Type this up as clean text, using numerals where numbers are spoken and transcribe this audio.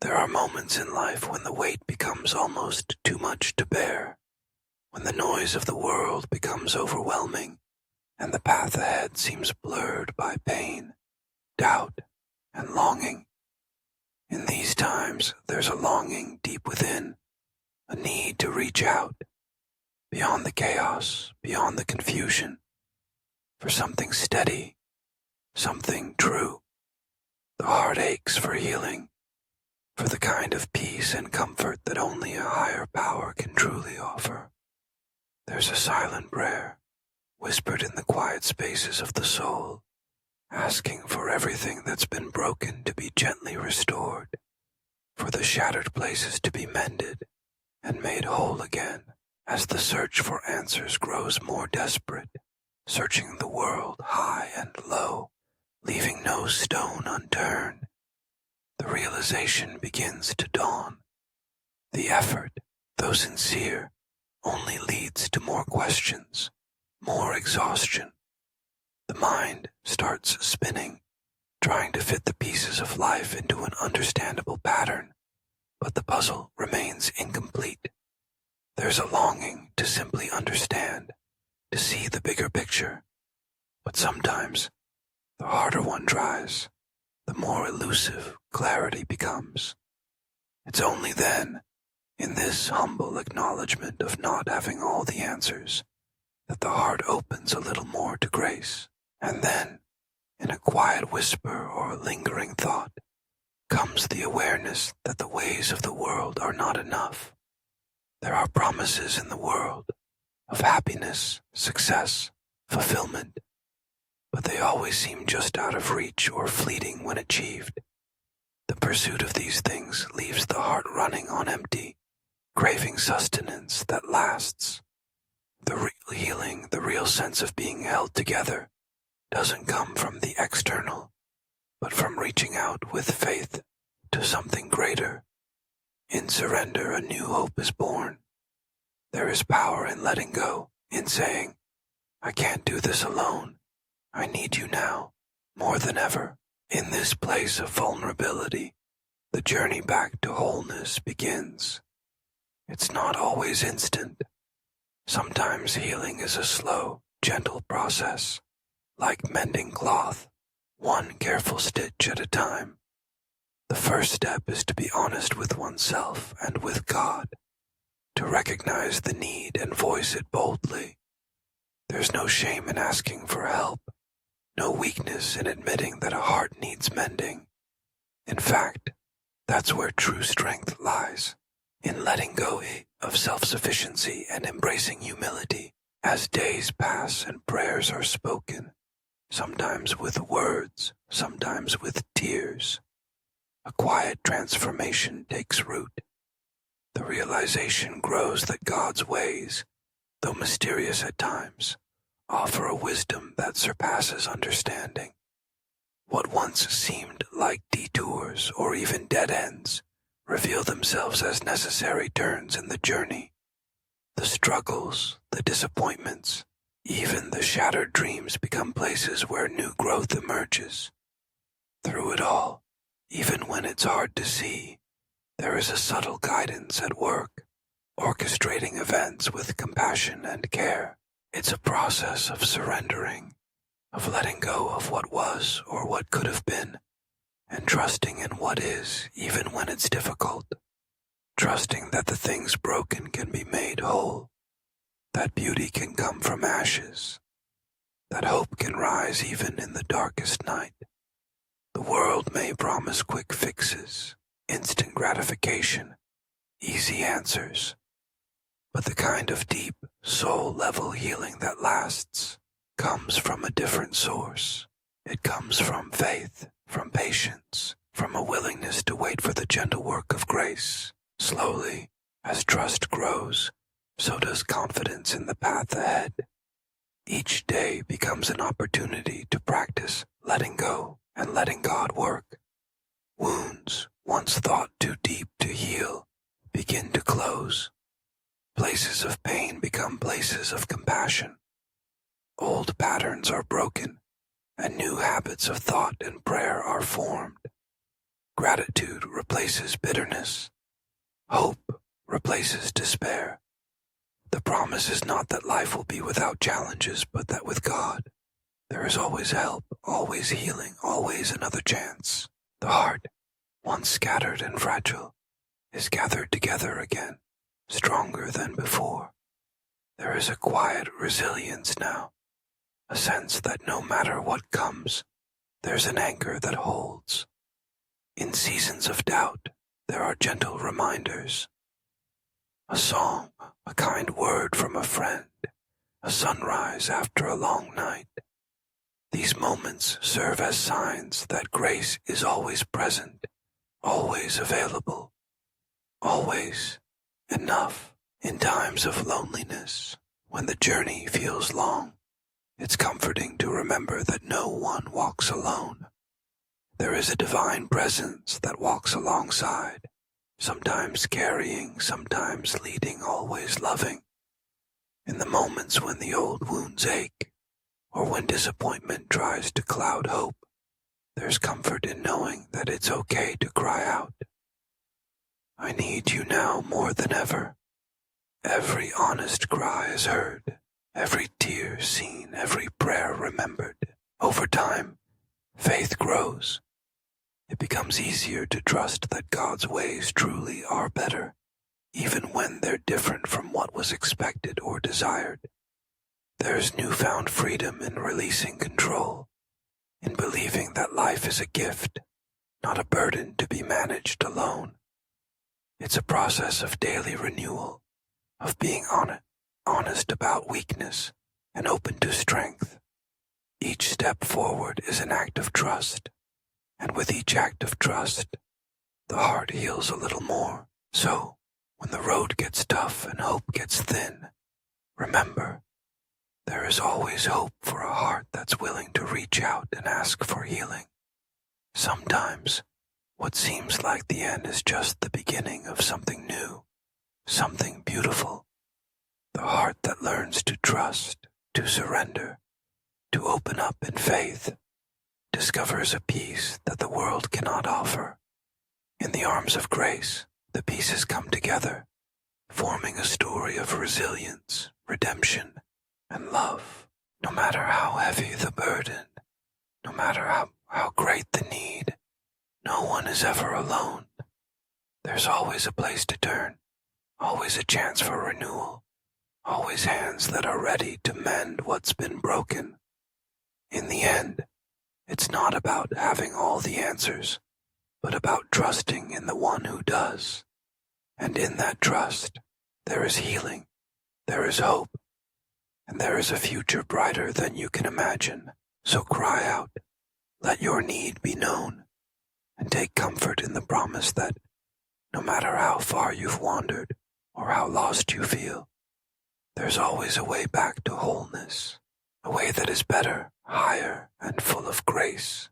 There are moments in life when the weight becomes almost too much to bear, when the noise of the world becomes overwhelming and the path ahead seems blurred by pain, doubt, and longing. In these times, there's a longing deep within, a need to reach out, beyond the chaos, beyond the confusion, for something steady, something true. The heart aches for healing, for the kind of peace and comfort that only a higher power can truly offer. There's a silent prayer, whispered in the quiet spaces of the soul, asking for everything that's been broken to be gently restored, for the shattered places to be mended and made whole again, as the search for answers grows more desperate, searching the world high and low, leaving no stone unturned. The realization begins to dawn. The effort, though sincere, only leads to more questions, more exhaustion. The mind starts spinning, trying to fit the pieces of life into an understandable pattern, but the puzzle remains incomplete. There's a longing to simply understand, to see the bigger picture, but sometimes the harder one tries, the more elusive clarity becomes. It's only then, in this humble acknowledgement of not having all the answers, that the heart opens a little more to grace, and then, in a quiet whisper or lingering thought, comes the awareness that the ways of the world are not enough. There are promises in the world of happiness, success, fulfillment, but they always seem just out of reach or fleeting when achieved. The pursuit of these things leaves the heart running on empty, craving sustenance that lasts. The real healing, the real sense of being held together, doesn't come from the external, but from reaching out with faith to something greater. In surrender, a new hope is born. There is power in letting go, in saying, I can't do this alone. I need you now, more than ever. In this place of vulnerability, the journey back to wholeness begins. It's not always instant. Sometimes healing is a slow, gentle process, like mending cloth, one careful stitch at a time. The first step is to be honest with oneself and with God, to recognize the need and voice it boldly. There's no shame in asking for help, no weakness in admitting that a heart needs mending. In fact, that's where true strength lies, in letting go of self-sufficiency and embracing humility. As days pass and prayers are spoken, sometimes with words, sometimes with tears, a quiet transformation takes root. The realization grows that God's ways, though mysterious at times, offer a wisdom that surpasses understanding. What once seemed like detours or even dead ends reveal themselves as necessary turns in the journey. The struggles, the disappointments, even the shattered dreams become places where new growth emerges. Through it all, even when it's hard to see, there is a subtle guidance at work, orchestrating events with compassion and care. It's a process of surrendering, of letting go of what was or what could have been, and trusting in what is, even when it's difficult. Trusting that the things broken can be made whole, that beauty can come from ashes, that hope can rise even in the darkest night. The world may promise quick fixes, instant gratification, easy answers, but the kind of deep, soul-level healing that lasts comes from a different source. It comes from faith, from patience, from a willingness to wait for the gentle work of grace. Slowly, as trust grows, so does confidence in the path ahead. Each day becomes an opportunity to practice letting go and letting God work. Wounds, once thought too deep to heal, begin to close. Places of pain become places of compassion. Old patterns are broken, and new habits of thought and prayer are formed. Gratitude replaces bitterness. Hope replaces despair. The promise is not that life will be without challenges, but that with God, there is always help, always healing, always another chance. The heart, once scattered and fragile, is gathered together again, stronger than before. There is a quiet resilience now, a sense that no matter what comes, there's an anchor that holds. In seasons of doubt, there are gentle reminders. A song, a kind word from a friend, a sunrise after a long night. These moments serve as signs that grace is always present, always available, always enough. In times of loneliness, when the journey feels long, it's comforting to remember that no one walks alone. There is a divine presence that walks alongside, sometimes carrying, sometimes leading, always loving. In the moments when the old wounds ache, or when disappointment tries to cloud hope, there's comfort in knowing that it's okay to cry out. I need you now more than ever. Every honest cry is heard, every tear seen, every prayer remembered. Over time, faith grows. It becomes easier to trust that God's ways truly are better, even when they're different from what was expected or desired. There's newfound freedom in releasing control, in believing that life is a gift, not a burden to be managed alone. It's a process of daily renewal, of being honest about weakness and open to strength. Each step forward is an act of trust, and with each act of trust, the heart heals a little more. So, when the road gets tough and hope gets thin, remember, there is always hope for a heart that's willing to reach out and ask for healing. Sometimes, what seems like the end is just the beginning of something new, something beautiful. The heart that learns to trust, to surrender, to open up in faith, discovers a peace that the world cannot offer. In the arms of grace, the pieces come together, forming a story of resilience, redemption, and love. No matter how heavy the burden, no matter how great the need, no one is ever alone. There's always a place to turn, always a chance for renewal, always hands that are ready to mend what's been broken. In the end, it's not about having all the answers, but about trusting in the one who does. And in that trust, there is healing, there is hope, and there is a future brighter than you can imagine. So cry out, let your need be known, and take comfort in the promise that no matter how far you've wandered or how lost you feel, there's always a way back to wholeness, a way that is better, higher, and full of grace.